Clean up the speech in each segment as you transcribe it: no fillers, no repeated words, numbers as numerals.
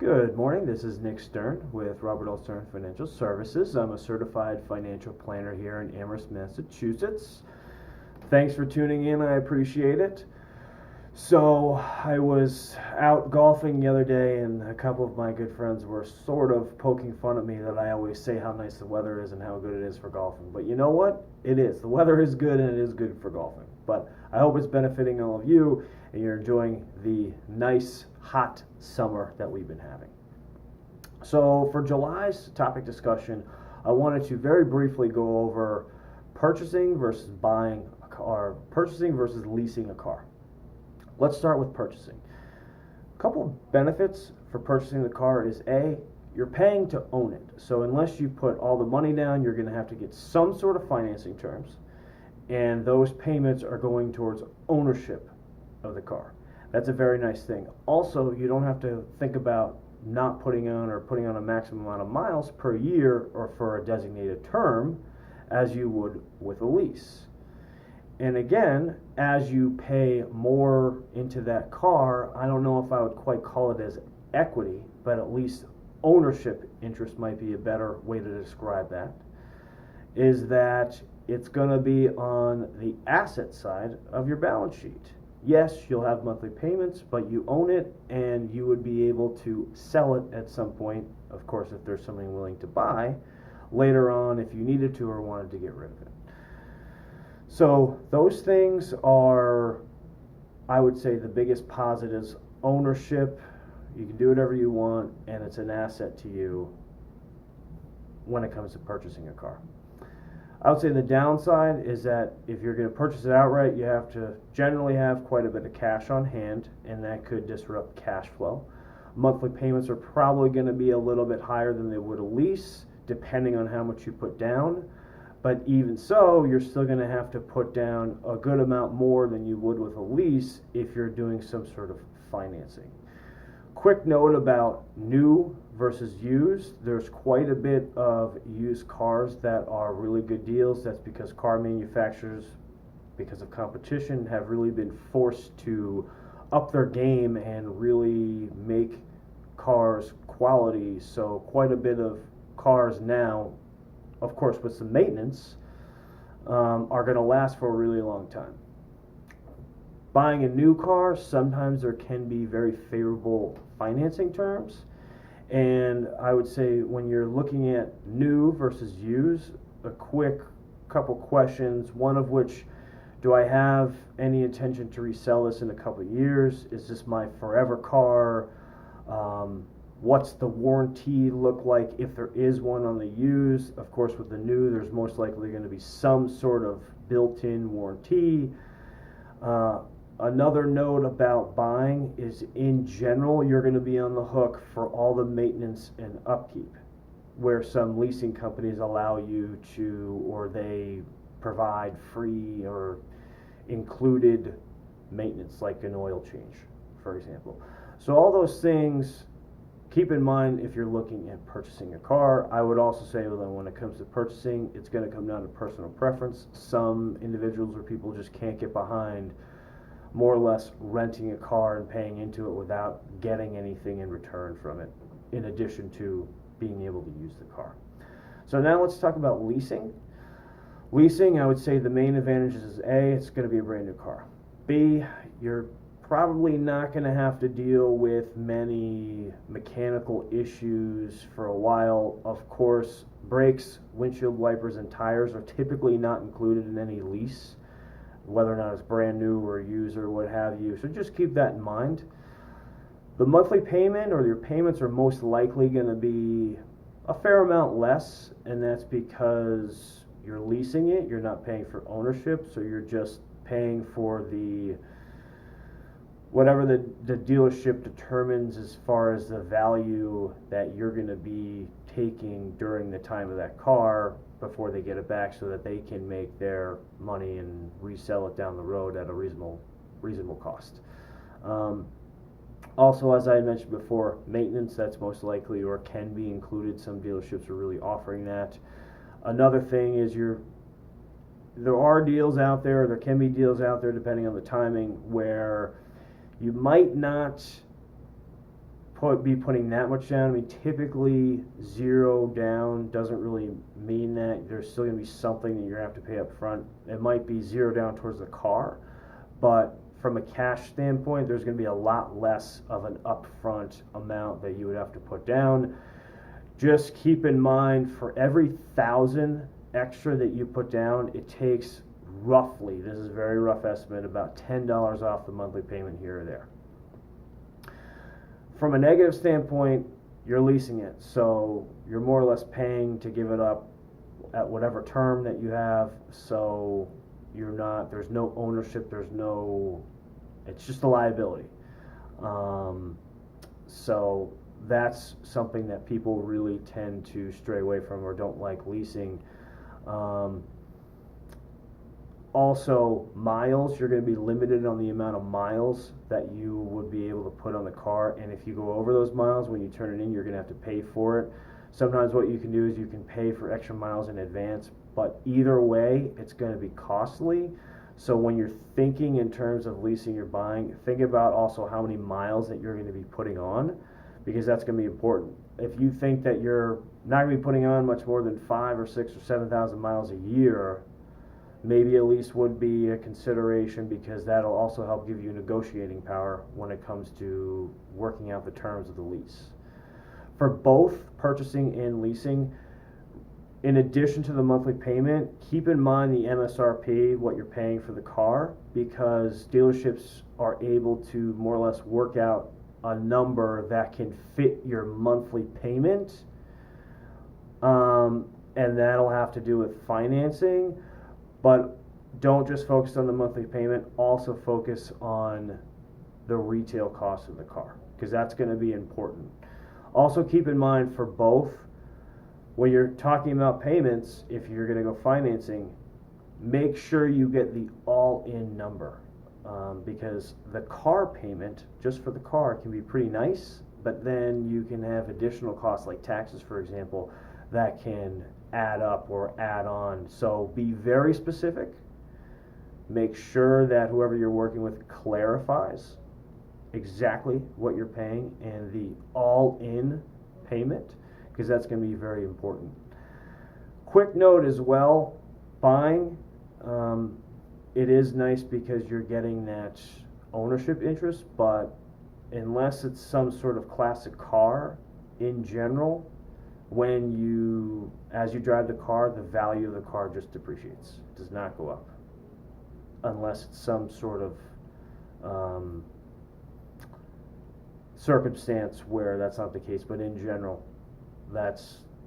Good morning. This is Nick Stern with Robert L. Stern Financial Services. I'm a certified financial planner here in Amherst, Massachusetts. Thanks for tuning in. I appreciate it. So I was out golfing the other day, and a couple of my good friends were sort of poking fun at me that I always say how nice the weather is and how good it is for golfing. But you know what? It is. The weather is good, and it is good for golfing. But I hope it's benefiting all of you, and you're enjoying the nice, hot summer that we've been having. So for July's topic discussion, I wanted to very briefly go over purchasing versus buying a car, purchasing versus leasing a car. Let's start with purchasing. A couple of benefits for purchasing the car is A, you're paying to own it. So unless you put all the money down, you're going to have to get some sort of financing terms, and those payments are going towards ownership of the car. That's a very nice thing. Also, you don't have to think about not putting on a maximum amount of miles per year or for a designated term as you would with a lease. And again, as you pay more into that car, I don't know if I would quite call it as equity, but at least ownership interest might be a better way to describe that, is that it's going to be on the asset side of your balance sheet. Yes, you'll have monthly payments, but you own it, and you would be able to sell it at some point, of course, if there's something willing to buy, later on if you needed to or wanted to get rid of it. So those things are, I would say, the biggest positives. Ownership, you can do whatever you want, and it's an asset to you when it comes to purchasing a car. I would say the downside is that if you're going to purchase it outright, you have to generally have quite a bit of cash on hand, and that could disrupt cash flow. Monthly payments are probably going to be a little bit higher than they would a lease, depending on how much you put down. But even so, you're still going to have to put down a good amount more than you would with a lease if you're doing some sort of financing. Quick note about new versus used. There's quite a bit of used cars that are really good deals. That's because car manufacturers, because of competition, have really been forced to up their game and really make cars quality. So quite a bit of cars now, of course with some maintenance, are going to last for a really long time. Buying a new car, sometimes there can be very favorable financing terms, and I would say when you're looking at new versus used, a quick couple questions, one of which, do I have any intention to resell this in a couple of years? Is this my forever car? What's the warranty look like if there is one on the used? Of course, with the new, there's most likely going to be some sort of built-in warranty. Another note about buying is, in general, you're going to be on the hook for all the maintenance and upkeep, where some leasing companies allow you to, or they provide free or included maintenance, like an oil change, for example. So all those things, keep in mind if you're looking at purchasing a car. I would also say that when it comes to purchasing, it's going to come down to personal preference. Some individuals or people just can't get behind more or less renting a car and paying into it without getting anything in return from it, in addition to being able to use the car. So now let's talk about leasing. Leasing, I would say the main advantages is A, it's going to be a brand new car. B, you're probably not going to have to deal with many mechanical issues for a while. Of course, brakes, windshield wipers, and tires are typically not included in any lease, whether or not it's brand new or used or what have you. So just keep that in mind. The monthly payment or your payments are most likely going to be a fair amount less, and that's because you're leasing it, you're not paying for ownership, so you're just paying for the whatever the dealership determines as far as the value that you're going to be taking during the time of that car before they get it back, so that they can make their money and resell it down the road at a reasonable cost. Also, as I mentioned before, maintenance, that's most likely or can be included. Some dealerships are really offering that. Another thing is there are deals out there, there can be deals out there depending on the timing, where you might not be putting that much down. I mean, typically 0 down doesn't really mean that. There's still going to be something that you're going to have to pay up front. It might be 0 down towards the car, but from a cash standpoint, there's going to be a lot less of an upfront amount that you would have to put down. Just keep in mind, for every $1,000 extra that you put down, it takes roughly, this is a very rough estimate, about $10 off the monthly payment here or there. From a negative standpoint, you're leasing it, so you're more or less paying to give it up at whatever term that you have, so there's no ownership, it's just a liability. So that's something that people really tend to stray away from or don't like leasing. Also, miles, you're going to be limited on the amount of miles that you would be able to put on the car, and if you go over those miles, when you turn it in, you're going to have to pay for it. Sometimes what you can do is you can pay for extra miles in advance, but either way, it's going to be costly. So when you're thinking in terms of leasing or buying, think about also how many miles that you're going to be putting on, because that's going to be important. If you think that you're not going to be putting on much more than 5 or 6 or 7,000 miles a year, maybe a lease would be a consideration, because that'll also help give you negotiating power when it comes to working out the terms of the lease. For both purchasing and leasing, in addition to the monthly payment, keep in mind the MSRP, what you're paying for the car, because dealerships are able to more or less work out a number that can fit your monthly payment, and that'll have to do with financing. But don't just focus on the monthly payment, also focus on the retail cost of the car, because that's going to be important. Also keep in mind, for both, when you're talking about payments, if you're going to go financing, make sure you get the all-in number, because the car payment, just for the car, can be pretty nice, but then you can have additional costs like taxes, for example, that can add up or add on. So be very specific. Make sure that whoever you're working with clarifies exactly what you're paying and the all-in payment, because that's going to be very important. Quick note as well, buying, it is nice because you're getting that ownership interest, but unless it's some sort of classic car, in general, as you drive the car, the value of the car just depreciates. It does not go up, unless it's some sort of circumstance where that's not the case. But in general,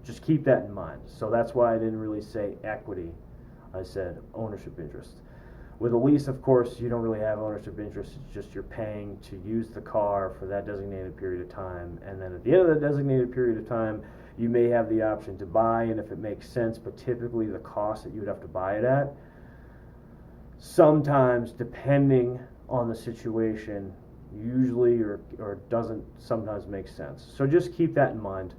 just keep that in mind. So that's why I didn't really say equity. I said ownership interest. With a lease, of course, you don't really have ownership interest. It's just you're paying to use the car for that designated period of time, and then at the end of that designated period of time, you may have the option to buy, and if it makes sense, but typically the cost that you would have to buy it at, sometimes, depending on the situation, usually or doesn't sometimes make sense. So just keep that in mind.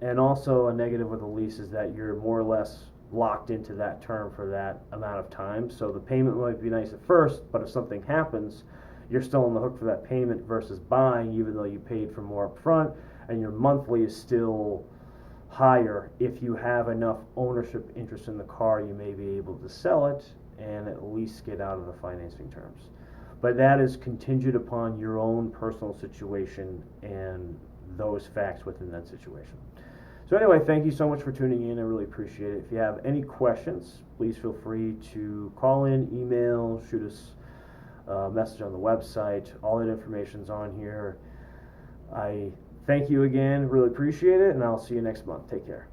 And also a negative with a lease is that you're more or less locked into that term for that amount of time. So the payment might be nice at first, but if something happens, you're still on the hook for that payment versus buying, even though you paid for more up front, and your monthly is still higher. If you have enough ownership interest in the car, you may be able to sell it and at least get out of the financing terms. But that is contingent upon your own personal situation and those facts within that situation. So anyway, thank you so much for tuning in. I really appreciate it. If you have any questions, please feel free to call in, email, shoot us a message on the website. All that information's on here. I thank you again. Really appreciate it, and I'll see you next month. Take care.